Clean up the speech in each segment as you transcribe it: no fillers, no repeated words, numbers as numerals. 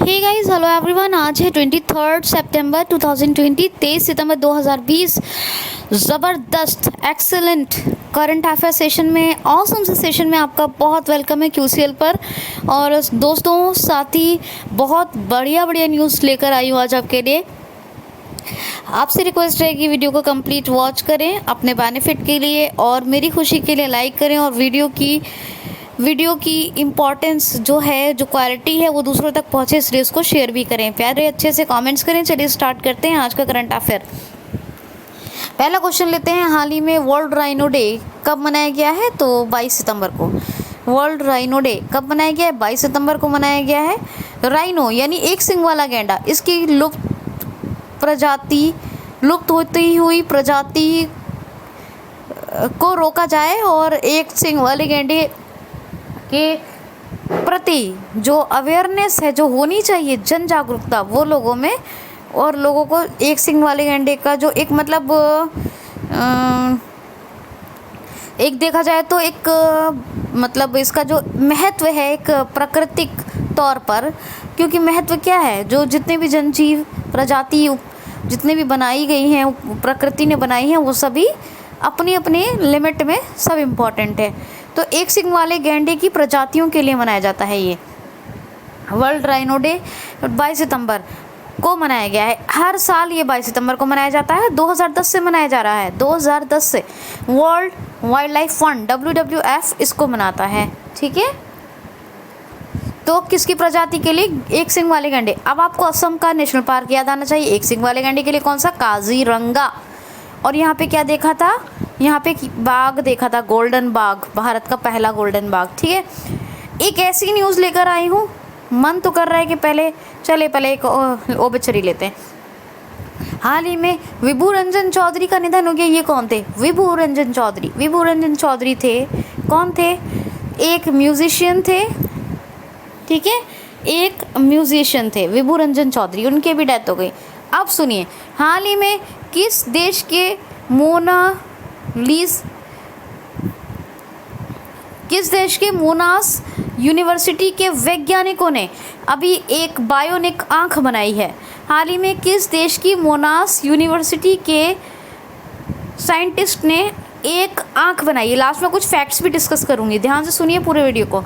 Hey guys, hello everyone. आज है 23 सितंबर 2020, 23 सितंबर 2020। ज़बरदस्त एक्सेलेंट करंट अफेयर सेशन में, ऑसम से सेशन में आपका बहुत वेलकम है QCL पर। और दोस्तों, साथ ही बहुत बढ़िया बढ़िया न्यूज़ लेकर आई हूँ आज आपके लिए। आपसे रिक्वेस्ट है कि वीडियो को कंप्लीट वॉच करें अपने बेनिफिट के लिए और मेरी खुशी के लिए लाइक करें, और वीडियो की इम्पॉर्टेंस जो है, जो क्वालिटी है, वो दूसरों तक पहुँचे, इसलिए उसको शेयर भी करें, प्यारे अच्छे से कमेंट्स करें। चलिए स्टार्ट करते हैं आज का करंट अफेयर। पहला क्वेश्चन लेते हैं। हाल ही में वर्ल्ड राइनो डे कब मनाया गया है? तो 22 सितंबर को। वर्ल्ड राइनो डे कब मनाया गया है? 22 सितंबर को मनाया गया है। राइनो यानी एक सिंग वाला गैंडा, इसकी लुप्त होती हुई प्रजाति को रोका जाए और एक सिंग वाले गैंडे के प्रति जो अवेयरनेस है, जो होनी चाहिए, जन जागरूकता, वो लोगों में, और लोगों को एक सिंग वाले गैंडे का जो एक मतलब एक देखा जाए तो एक मतलब इसका जो महत्व है एक प्राकृतिक तौर पर, क्योंकि महत्व क्या है, जो जितने भी जनजीव प्रजाति जितने भी बनाई गई हैं, प्रकृति ने बनाई हैं, वो सभी अपनी अपनी लिमिट में सब इम्पॉर्टेंट है। तो एक सिंग वाले गैंडे की प्रजातियों के लिए मनाया जाता है ये वर्ल्ड राइनो डे। 22 सितंबर को मनाया गया है। हर साल ये 22 सितंबर को मनाया जाता है। 2010 से मनाया जा रहा है। 2010 से world wild life fund WWF इसको मनाता है। ठीक है, तो किसकी प्रजाति के लिए? एक सिंग वाले गैंडे। अब आपको असम का नेशनल पार्क याद आना चाहिए। एक सिंग वाले गैंडे के लिए कौन सा? काजीरंगा। और यहाँ पे क्या देखा था? यहाँ पे बाघ देखा था, गोल्डन बाघ, भारत का पहला गोल्डन बाघ। ठीक है, एक ऐसी न्यूज़ लेकर आई हूँ, मन तो कर रहा है कि पहले एक ओबेचरी लेते हैं। हाल ही में विभू रंजन चौधरी का निधन हो गया। ये कौन थे? विभू रंजन चौधरी थे। कौन थे? एक म्यूजिशियन थे। ठीक है, एक म्यूजिशियन थे विभू रंजन चौधरी, उनके भी डेथ हो गई। अब सुनिए, हाल ही में किस देश के मोनास यूनिवर्सिटी के वैज्ञानिकों ने अभी एक बायोनिक आँख बनाई है? हाल ही में किस देश की मोनास यूनिवर्सिटी के साइंटिस्ट ने एक आँख बनाई है? लास्ट में कुछ फैक्ट्स भी डिस्कस करूंगी, ध्यान से सुनिए पूरे वीडियो को।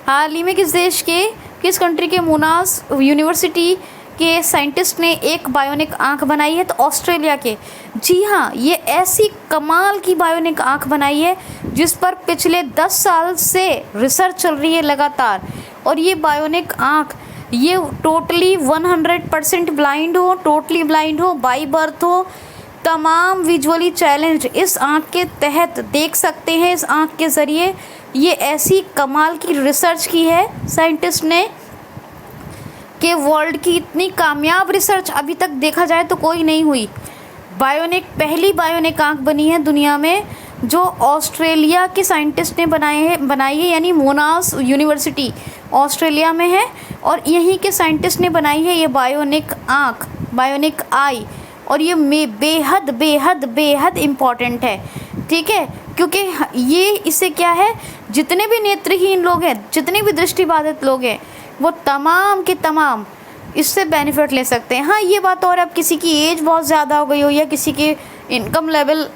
हाल ही में किस कंट्री के मोनास यूनिवर्सिटी के साइंटिस्ट ने एक बायोनिक आँख बनाई है? तो ऑस्ट्रेलिया के। जी हाँ, ये ऐसी कमाल की बायोनिक आँख बनाई है जिस पर पिछले 10 साल से रिसर्च चल रही है लगातार। और ये बायोनिक आँख, ये टोटली 100% ब्लाइंड हो, बाई बर्थ हो, तमाम विजुअली चैलेंज इस आँख के तहत देख सकते हैं। इस आँख के ज़रिए ये ऐसी कमाल की रिसर्च की है साइंटिस्ट ने कि वर्ल्ड की इतनी कामयाब रिसर्च अभी तक देखा जाए तो कोई नहीं हुई। पहली बायोनिक आँख बनी है दुनिया में, जो ऑस्ट्रेलिया के साइंटिस्ट ने बनाई है, यानी मोनास यूनिवर्सिटी ऑस्ट्रेलिया में है, और यहीं के साइंटिस्ट ने बनाई है ये बायोनिक आँख, बायोनिक आई। और ये बेहद बेहद बेहद इम्पॉर्टेंट है। ठीक है, क्योंकि ये इससे क्या है, जितने भी नेत्रहीन लोग हैं, जितने भी दृष्टिबाधित लोग हैं, वो तमाम के तमाम इससे बेनिफिट ले सकते हैं। हाँ, ये बात, और अब किसी की एज बहुत ज़्यादा हो गई हो या किसी के इनकम लेवल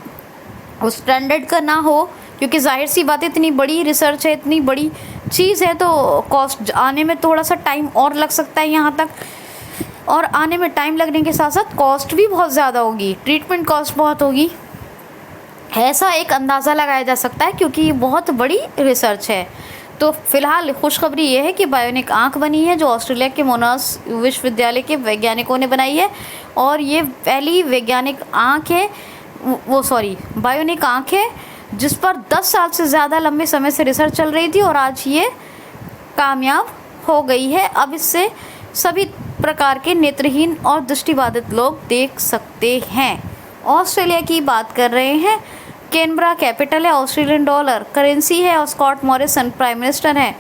उस स्टैंडर्ड का ना हो, क्योंकि जाहिर सी बात है, इतनी बड़ी रिसर्च है, इतनी बड़ी चीज़ है, तो कॉस्ट आने में थोड़ा सा टाइम और लग सकता है यहाँ तक। और आने में टाइम लगने के साथ साथ कॉस्ट भी बहुत ज़्यादा होगी, ट्रीटमेंट कॉस्ट बहुत होगी, ऐसा एक अंदाज़ा लगाया जा सकता है, क्योंकि ये बहुत बड़ी रिसर्च है। तो फिलहाल खुशखबरी ये है कि बायोनिक आँख बनी है, जो ऑस्ट्रेलिया के मोनास विश्वविद्यालय के वैज्ञानिकों ने बनाई है। और ये पहली वैज्ञानिक आँख है, बायोनिक आँख है, जिस पर 10 साल से ज़्यादा लंबे समय से रिसर्च चल रही थी, और आज ये कामयाब हो गई है। अब इससे सभी प्रकार के नेत्रहीन और दृष्टिबाधित लोग देख सकते हैं। ऑस्ट्रेलिया की बात कर रहे हैं। कैनबरा कैपिटल है, ऑस्ट्रेलियन डॉलर करेंसी है, और स्कॉट मॉरिसन प्राइम मिनिस्टर है।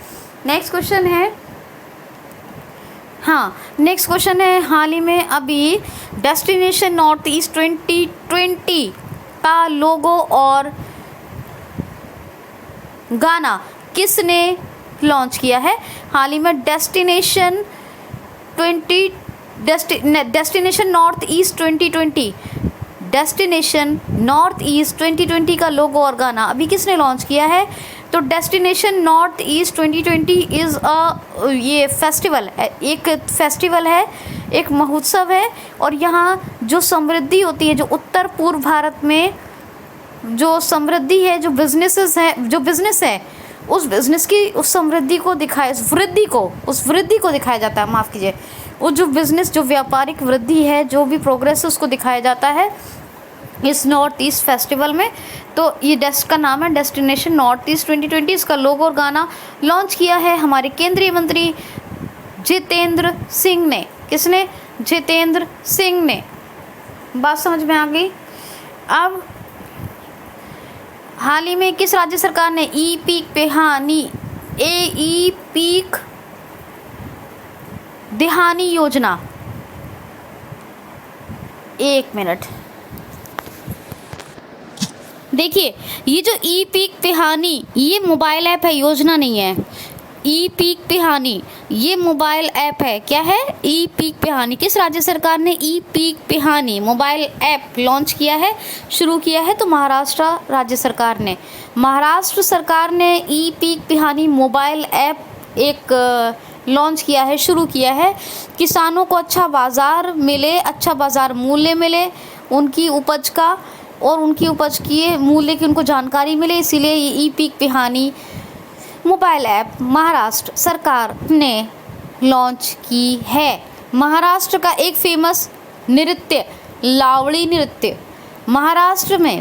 नेक्स्ट क्वेश्चन है, हाल ही में अभी डेस्टिनेशन नॉर्थ ईस्ट 2020 का लोगो और गाना किसने लॉन्च किया है? हाल ही में destination destination north east 2020, destination north east 2020 का लोगो और गाना अभी किसने लॉन्च किया है? तो डेस्टिनेशन नॉर्थ ईस्ट 2020 इज़ ये फेस्टिवल, एक फेस्टिवल है, एक महोत्सव है। और यहाँ जो समृद्धि होती है, जो उत्तर पूर्व भारत में जो समृद्धि है, जो बिजनेस है, उस बिजनेस की उस समृद्धि को दिखाया, उस वृद्धि को दिखाया जाता है, माफ़ कीजिए, वो जो बिजनेस, जो व्यापारिक वृद्धि है, जो भी प्रोग्रेस है, उसको दिखाया जाता है इस नॉर्थ ईस्ट फेस्टिवल में। तो ये डेस्ट का नाम है डेस्टिनेशन नॉर्थ ईस्ट 2020। इसका लोगो और गाना लॉन्च किया है हमारे केंद्रीय मंत्री जितेंद्र सिंह ने। किसने? जितेंद्र सिंह ने। बात समझ में आ गई? अब हाल ही में किस राज्य सरकार ने ई पीक दिहानी योजना, एक मिनट देखिए, ये जो ई पीक तिहानी, ये मोबाइल ऐप है, योजना नहीं है। ई पीक तिहानी ये मोबाइल ऐप है। क्या है? ई पीक तिहानी। किस राज्य सरकार ने ई पीक तिहानी मोबाइल ऐप लॉन्च किया है, शुरू किया है? तो महाराष्ट्र राज्य सरकार ने। महाराष्ट्र सरकार ने ई पीक तिहानी मोबाइल ऐप एक लॉन्च किया है, शुरू किया है। किसानों को अच्छा बाज़ार मिले, अच्छा बाज़ार मूल्य मिले उनकी उपज का, और उनकी उपज की मूल्य की उनको जानकारी मिले, इसीलिए ये ई पीक तिहानी मोबाइल ऐप महाराष्ट्र सरकार ने लॉन्च की है। महाराष्ट्र का एक फेमस नृत्य लावड़ी नृत्य। महाराष्ट्र में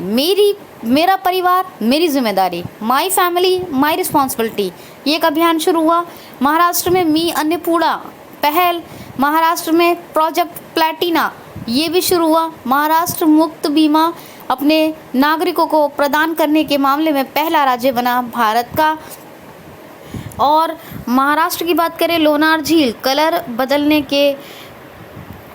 मेरा परिवार मेरी जिम्मेदारी, माई फैमिली माई रिस्पॉन्सिबिलिटी, ये एक अभियान शुरू हुआ। महाराष्ट्र में मी अन्नपूर्णा पहल, महाराष्ट्र में प्रोजेक्ट प्लैटिना ये भी शुरू हुआ। महाराष्ट्र मुफ्त बीमा अपने नागरिकों को प्रदान करने के मामले में पहला राज्य बना भारत का। और महाराष्ट्र की बात करें, लोनार झील कलर बदलने के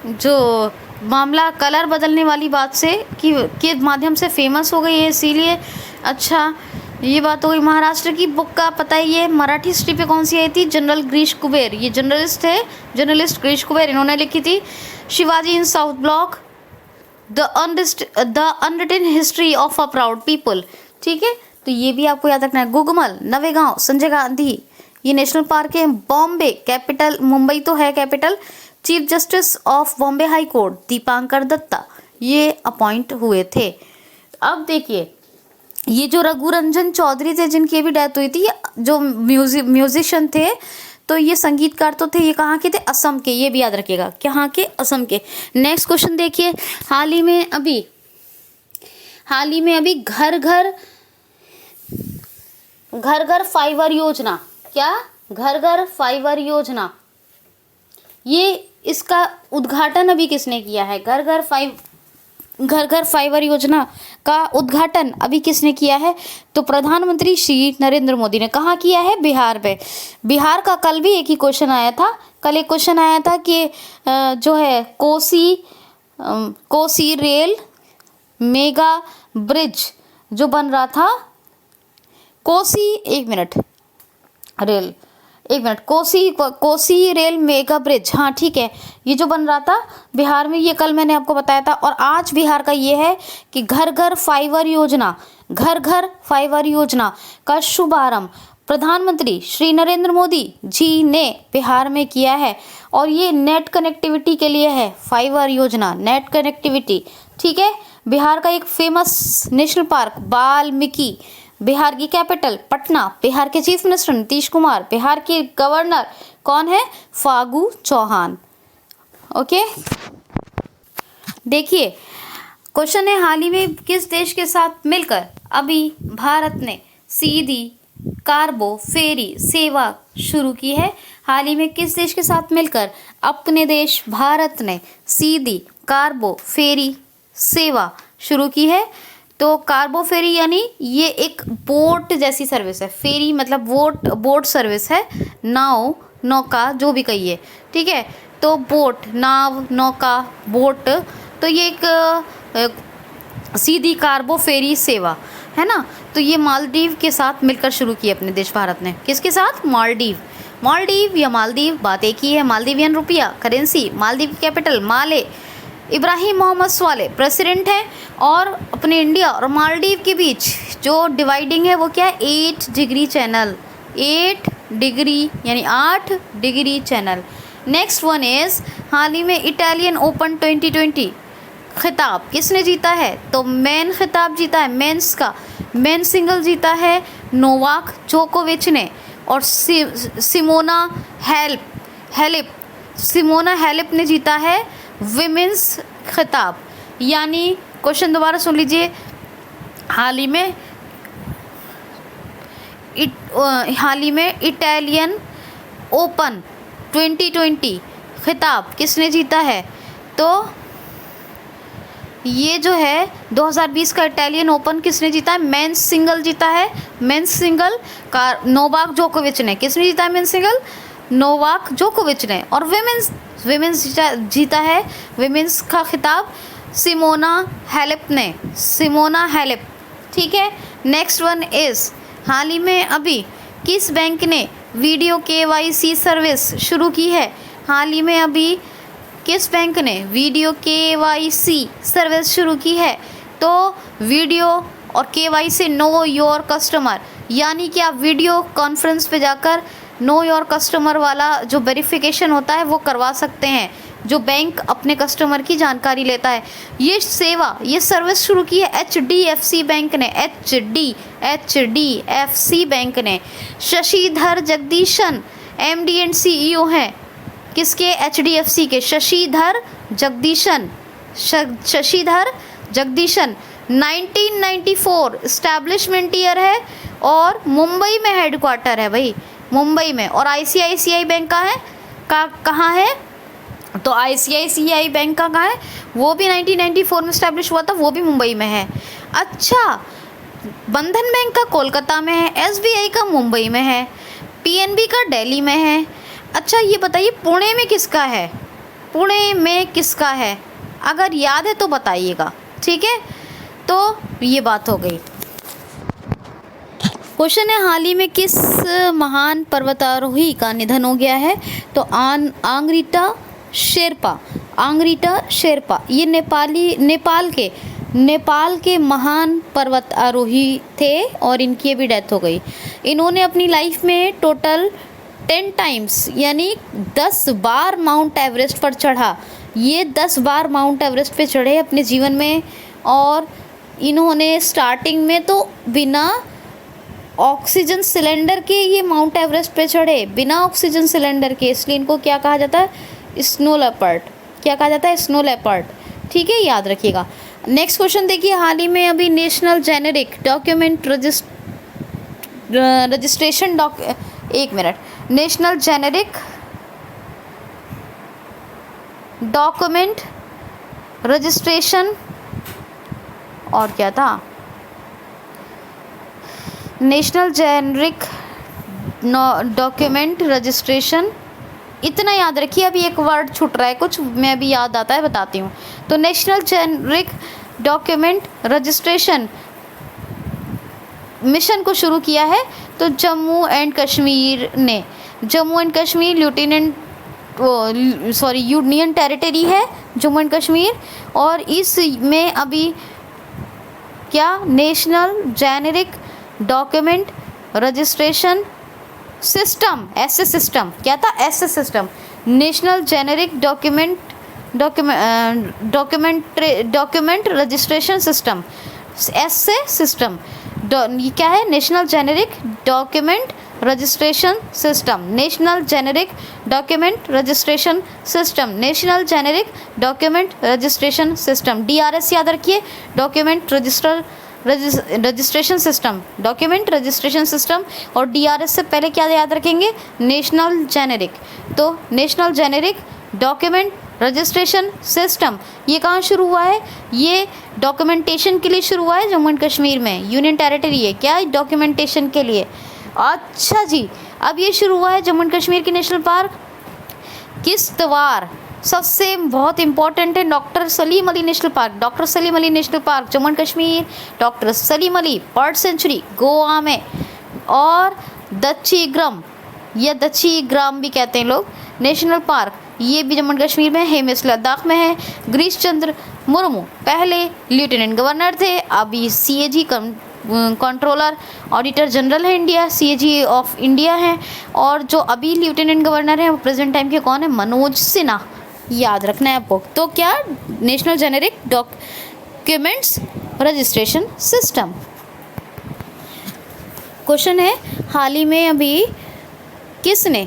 जो मामला, कलर बदलने वाली बात से के माध्यम से फेमस हो गई है, इसीलिए अच्छा ये बात हो गई। महाराष्ट्र की बुक का पता है, ये मराठी हिस्ट्री पे कौन सी आई थी? जनरल गिरीश कुबेर, ये जर्नलिस्ट है, जर्नलिस्ट गिरीश कुबेर, इन्होंने लिखी थी। Shivaji in South Block, the unwritten history of a proud people. ठीक है, तो ये भी आपको याद रखना है। गुगमल, नवेगांव, संजय गांधी, ये नेशनल पार्क है। बॉम्बे कैपिटल, मुंबई तो है capital. Chief justice of Bombay high court Dipankar Datta ये अपॉइंट हुए थे। अब देखिए, ये जो रघुरंजन चौधरी थे जिनकी भी डेथ हुई थी, जो म्यूजिशियन थे, तो ये संगीतकार तो थे, ये कहाँ के थे? असम के, ये भी याद रखिएगा, कहाँ के? असम के। नेक्स्ट क्वेश्चन देखिए, हाल ही में अभी घर घर फाइबर योजना, क्या? घर घर फाइबर योजना, ये इसका उद्घाटन अभी किसने किया है? घर घर फाइबर योजना का उद्घाटन अभी किसने किया है? तो प्रधानमंत्री श्री नरेंद्र मोदी ने। कहाँ किया है? बिहार पे। बिहार का कल भी एक ही क्वेश्चन आया था, कल एक क्वेश्चन आया था कि जो है कोसी रेल मेगा ब्रिज जो बन रहा था, कोसी रेल मेगा ब्रिज, हाँ ठीक है, ये जो बन रहा था बिहार में, ये कल मैंने आपको बताया था। और आज बिहार का ये है कि घर घर फाइबर योजना का शुभारंभ प्रधानमंत्री श्री नरेंद्र मोदी जी ने बिहार में किया है। और ये नेट कनेक्टिविटी के लिए है, फाइबर योजना, नेट कनेक्टिविटी। ठीक है, बिहार का एक famous national park Valmiki, Bihar की कैपिटल पटना, बिहार के चीफ मिनिस्टर नीतीश कुमार, बिहार के गवर्नर कौन है? फागू चौहान। ओके, देखिए क्वेश्चन है, हाल ही में किस देश के साथ मिलकर अभी भारत ने सीधी कार्गो फेरी सेवा शुरू की है? हाल ही में किस देश के साथ मिलकर अपने देश भारत ने सीधी कार्गो फेरी सेवा शुरू की है? तो कार्गो फेरी यानी ये एक बोट जैसी सर्विस है। फेरी मतलब बोट सर्विस है, नाव, नौका जो भी कहिए, ठीक है। तो बोट, नाव, नौका, बोट, तो ये एक सीधी कार्गो फेरी सेवा है ना। तो ये मालदीव के साथ मिलकर शुरू की अपने देश भारत ने। किसके साथ? मालदीव। मालदीव या मालदीव, बात एक ही है। मालदीवियन रुपया करेंसी, मालदीव कैपिटल माले। इब्राहिम मोहम्मद स्वाले प्रेसिडेंट हैं। और अपने इंडिया और मालदीव के बीच जो डिवाइडिंग है वो क्या है, 8 डिग्री चैनल, 8 डिग्री यानी 8 degree channel. Next one is हाल ही में इटालियन ओपन 2020 खिताब किसने जीता है, तो मेन खिताब जीता है, मेंस का मेन सिंगल जीता है नोवाक जोकोविच ने। और सिमोना हैलेप ने जीता है विमेंस खिताब। यानी क्वेश्चन दोबारा सुन लीजिए, हाल ही में इटालियन ओपन 2020 खिताब किसने जीता है, तो ये जो है 2020 का इटालियन ओपन किसने जीता है, मेंस सिंगल जीता है, मेंस सिंगल का नोवाक जोकोविच ने। किसने जीता है मेंस सिंगल, नोवाक जोकोविच ने। और विमेंस जीता है विमेंस का खिताब सिमोना हैलेप, ठीक है। नेक्स्ट वन इज़ हाल ही में अभी किस बैंक ने वीडियो KYC सर्विस शुरू की है, हाल ही में अभी किस बैंक ने वीडियो KYC सर्विस शुरू की है, तो वीडियो और KYC नो योर कस्टमर, यानी कि आप वीडियो कॉन्फ्रेंस पे जाकर नो योर कस्टमर वाला जो वेरिफिकेशन होता है वो करवा सकते हैं, जो बैंक अपने कस्टमर की जानकारी लेता है। ये सर्विस शुरू की है HDFC बैंक ने, HDFC बैंक ने। Shashidhar Jagdishan MD and CEO हैं किसके, HDFC के, शशिधर जगदीशन 1994 इस्टेब्लिशमेंट ईयर है और मुंबई में हेडक्वार्टर है भाई, मुंबई में। और ICICI बैंक कहाँ है, तो ICICI बैंक का कहाँ है, वो भी 1994 में इस्टेब्लिश हुआ था, वो भी मुंबई में है। अच्छा, बंधन बैंक का कोलकाता में है, SBI का मुंबई में है, PNB का दिल्ली में है। अच्छा ये बताइए पुणे में किसका है, अगर याद है तो बताइएगा, ठीक है। तो ये बात हो गई। क्वेश्चन है हाल ही में किस महान पर्वतारोही का निधन हो गया है, तो आंग्रिटा शेरपा ये नेपाल के महान पर्वत आरोही थे और इनकी भी डेथ हो गई। इन्होंने अपनी लाइफ में टोटल 10 टाइम्स यानी 10 बार माउंट एवरेस्ट पर चढ़ा। ये 10 बार माउंट एवरेस्ट पे चढ़े अपने जीवन में। और इन्होंने स्टार्टिंग में तो बिना ऑक्सीजन सिलेंडर के ये माउंट एवरेस्ट पे चढ़े, बिना ऑक्सीजन सिलेंडर के, इसलिए इनको क्या कहा जाता है, स्नो लेपर्ड। क्या कहा जाता है, स्नो लेपर्ड, ठीक है, याद रखिएगा। नेक्स्ट क्वेश्चन देखिए, हाल ही में अभी national generic document registration national generic document registration और क्या था, नेशनल जेनेरिक डॉक्यूमेंट रजिस्ट्रेशन, इतना याद रखिए। अभी एक वर्ड छूट रहा है कुछ, मैं अभी याद आता है बताती हूँ। तो national generic document registration mission को शुरू किया है तो जम्मू एंड कश्मीर ने। Jammu and Kashmir union territory है जम्मू एंड कश्मीर, और इसमें अभी क्या, national generic document registration system, ऐसे सिस्टम, क्या था, ऐसे system, national generic document registration system, ऐसे सिस्टम। ये क्या है, national generic document registration system, national generic document registration system, national generic document registration system, DRS याद रखिए, document registration system, document registration system. और DRS से पहले क्या याद रखेंगे, नेशनल जेनेरिक। तो national generic document registration system ये कहाँ शुरू हुआ है, ये डॉक्यूमेंटेशन के लिए शुरू हुआ है जम्मू एंड कश्मीर में, यूनियन टेरिटरी है क्या, डॉक्यूमेंटेशन के लिए। अच्छा जी, अब ये शुरू हुआ है जम्मू एंड कश्मीर की नेशनल पार्क किश्तवाड़, सबसे बहुत इंपॉर्टेंट है doctor Salim Ali national park, doctor Salim Ali national park Jammu and Kashmir, doctor Salim Ali bird sanctuary Goa में, और दच्चीग्रम या दक्षी ग्राम भी कहते हैं लोग नेशनल पार्क, ये भी जम्मू एंड कश्मीर में है, हेमिस लद्दाख में है। गिरीश चंद्र मुर्मू पहले लेफ्टिनेंट गवर्नर थे, अभी सीएजी कंट्रोलर ऑडिटर जनरल है इंडिया, सीएजी ऑफ इंडिया है। और जो अभी लेफ्टिनेंट गवर्नर है वो प्रेजेंट टाइम के कौन है? मनोज सिन्हा, याद रखना है आपको। तो क्या? National generic documents registration system. Question है, हाल ही में अभी किसने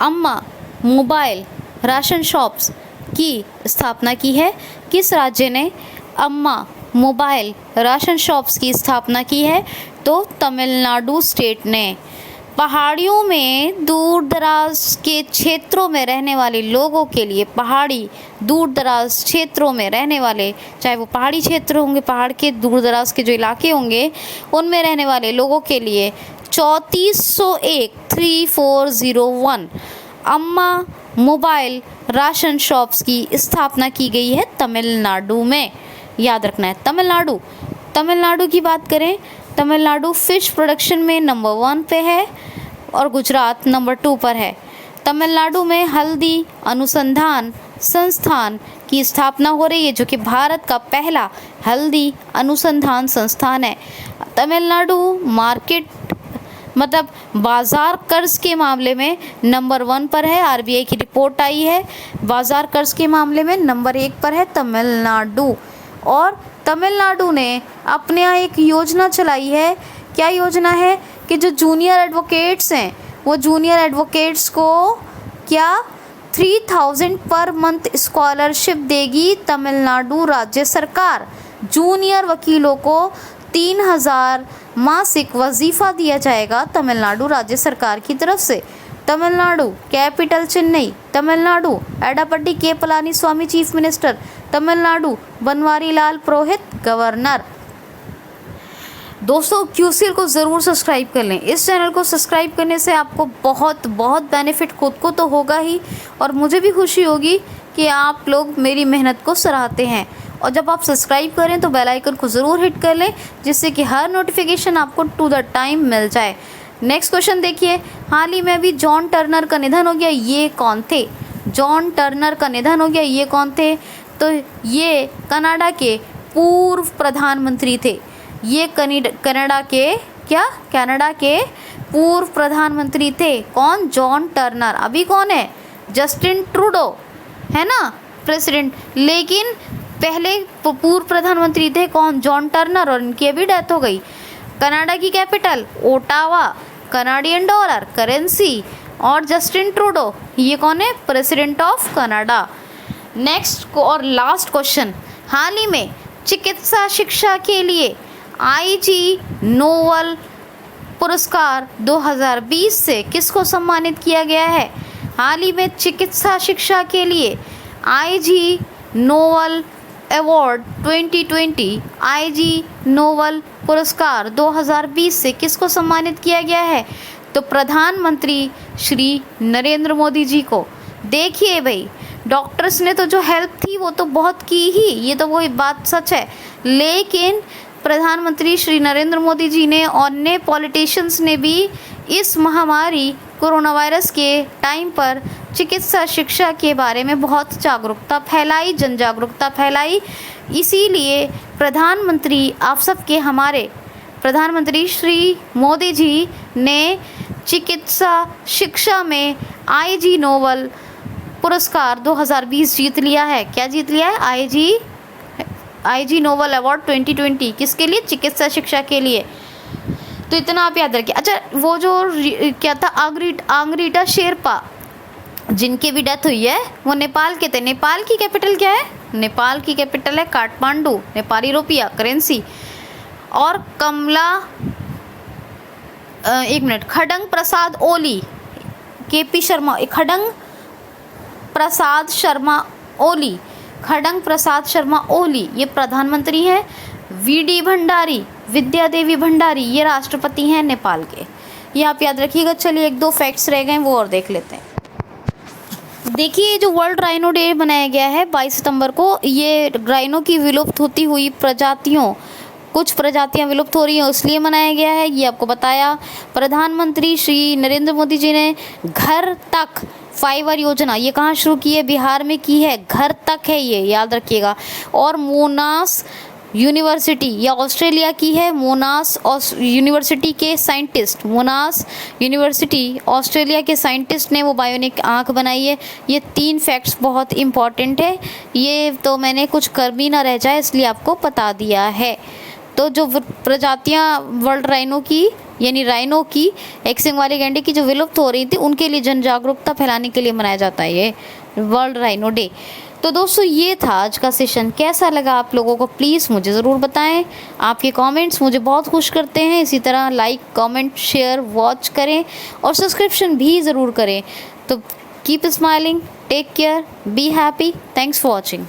अम्मा मोबाइल राशन शॉप्स की स्थापना की है? किस राज्य ने अम्मा मोबाइल राशन शॉप्स की स्थापना की है? तो तमिलनाडु स्टेट ने। पहाड़ियों में दूर दराज के क्षेत्रों में रहने वाले लोगों के लिए, पहाड़ी दूर दराज क्षेत्रों में रहने वाले, चाहे वो पहाड़ी क्षेत्र होंगे, पहाड़ के दूर दराज के जो इलाके होंगे उनमें रहने वाले लोगों के लिए 3401 अम्मा मोबाइल राशन शॉप्स की स्थापना की गई है तमिलनाडु में, याद रखना है। तमिलनाडु की बात करें, तमिलनाडु फिश प्रोडक्शन में नंबर 1 पे है और गुजरात नंबर 2 पर है। तमिलनाडु में हल्दी अनुसंधान संस्थान की स्थापना हो रही है, जो कि भारत का पहला हल्दी अनुसंधान संस्थान है। तमिलनाडु मार्केट मतलब बाज़ार कर्ज के मामले में नंबर 1 पर है, आरबीआई की रिपोर्ट आई है। बाज़ार कर्ज के मामले में नंबर 1 पर है तमिलनाडु। और तमिलनाडु ने अपने यहाँ एक योजना चलाई है। क्या योजना है? कि जो जूनियर एडवोकेट्स हैं वो जूनियर एडवोकेट्स को क्या 3000 पर मंथ स्कॉलरशिप देगी तमिलनाडु राज्य सरकार। जूनियर वकीलों को 3000 मासिक वजीफ़ा दिया जाएगा तमिलनाडु राज्य सरकार की तरफ से। तमिलनाडु कैपिटल चेन्नई, तमिलनाडु एडापट्टी के पलानीस्वामी चीफ मिनिस्टर, तमिलनाडु बनवारी लाल पुरोहित गवर्नर। दोस्तों क्यूसीएल को ज़रूर सब्सक्राइब कर लें। इस चैनल को सब्सक्राइब करने से आपको बहुत बहुत बेनिफिट खुद को तो होगा ही, और मुझे भी खुशी होगी कि आप लोग मेरी मेहनत को सराहते हैं। और जब आप सब्सक्राइब करें तो बेल आइकन को ज़रूर हिट कर लें, जिससे कि हर नोटिफिकेशन आपको टू द टाइम मिल जाए। नेक्स्ट क्वेश्चन देखिए, हाल ही में अभी जॉन टर्नर का निधन हो गया, ये कौन थे? जॉन टर्नर का निधन हो गया, ये कौन थे? तो ये कनाडा के पूर्व प्रधानमंत्री थे। ये कनाडा के पूर्व प्रधानमंत्री थे। कौन? John Turner. अभी कौन है? जस्टिन ट्रूडो है ना प्रेसिडेंट, लेकिन पहले पूर्व प्रधानमंत्री थे कौन? जॉन टर्नर, और इनकी अभी डेथ हो गई। कनाडा की capital Ottawa, Canadian dollar currency, और जस्टिन ट्रूडो ये कौन है? President of Canada. नेक्स्ट और लास्ट क्वेश्चन, हाल ही में चिकित्सा शिक्षा के लिए आईजी नोबेल पुरस्कार 2020 से किसको सम्मानित किया गया है? हाल ही में चिकित्सा शिक्षा के लिए IG Nobel award 2020 IG Nobel पुरस्कार 2020 से किसको सम्मानित किया गया है? तो प्रधानमंत्री श्री नरेंद्र मोदी जी को। देखिए भाई, डॉक्टर्स ने तो जो हेल्प थी वो तो बहुत की ही, ये तो वही बात सच है, लेकिन प्रधानमंत्री श्री नरेंद्र मोदी जी ने और अन्य पॉलिटिशियंस ने भी इस महामारी कोरोना वायरस के टाइम पर चिकित्सा शिक्षा के बारे में बहुत जागरूकता फैलाई, जन जागरूकता फैलाई। इसीलिए प्रधानमंत्री आप सबके हमारे प्रधानमंत्री श्री मोदी जी ने चिकित्सा शिक्षा में आईजी नोबेल पुरस्कार 2020 जीत लिया है। क्या जीत लिया है? आईजी नोबेल अवार्ड 2020 किसके लिए? चिकित्सा शिक्षा के लिए। तो इतना आप याद रखिए। अच्छा, वो जो क्या था आंग्रीटा शेरपा जिनकी भी डेथ हुई है वो नेपाल के थे। नेपाल की कैपिटल क्या है? नेपाल की कैपिटल है काठमांडू, नेपाली रुपया करेंसी। और खडंग प्रसाद ओली, केपी शर्मा, खडंग प्रसाद शर्मा ओली ये प्रधानमंत्री हैं। वीडी भंडारी, विद्या देवी भंडारी ये राष्ट्रपति हैं नेपाल के। ये आप याद रखिएगा। चलिए 1-2 फैक्ट्स रह गए वो और देख लेते हैं। देखिए, जो वर्ल्ड राइनो डे मनाया गया है 22 सितंबर को, ये राइनो की विलुप्त होती हुई प्रजातियों कुछ प्रजातियां विलुप्त हो रही हैं इसलिए मनाया गया है, ये आपको बताया। प्रधानमंत्री श्री नरेंद्र मोदी जी ने घर तक फाइबर योजना ये कहाँ शुरू की है, बिहार में की है, घर तक है ये याद रखिएगा। और मोनास यूनिवर्सिटी या ऑस्ट्रेलिया की है, मोनास यूनिवर्सिटी के साइंटिस्ट, मोनास यूनिवर्सिटी ऑस्ट्रेलिया के साइंटिस्ट ने वो बायोनिक आँख बनाई है। ये 3 फैक्ट्स बहुत इंपॉर्टेंट है, ये तो मैंने कुछ कर भी ना रह जाए इसलिए आपको बता दिया है। तो जो प्रजातियां वर्ल्ड राइनो की यानी राइनो की एक्सिंग वाले गैंडे की जो विलुप्त हो रही थी उनके लिए जन जागरूकता फैलाने के लिए मनाया जाता है ये वर्ल्ड राइनो डे। तो दोस्तों ये था आज का सेशन, कैसा लगा आप लोगों को प्लीज़ मुझे ज़रूर बताएं। आपके कमेंट्स मुझे बहुत खुश करते हैं। इसी तरह लाइक कमेंट शेयर वॉच करें और सब्सक्रिप्शन भी ज़रूर करें। तो keep smiling, take care, be happy, thanks for watching.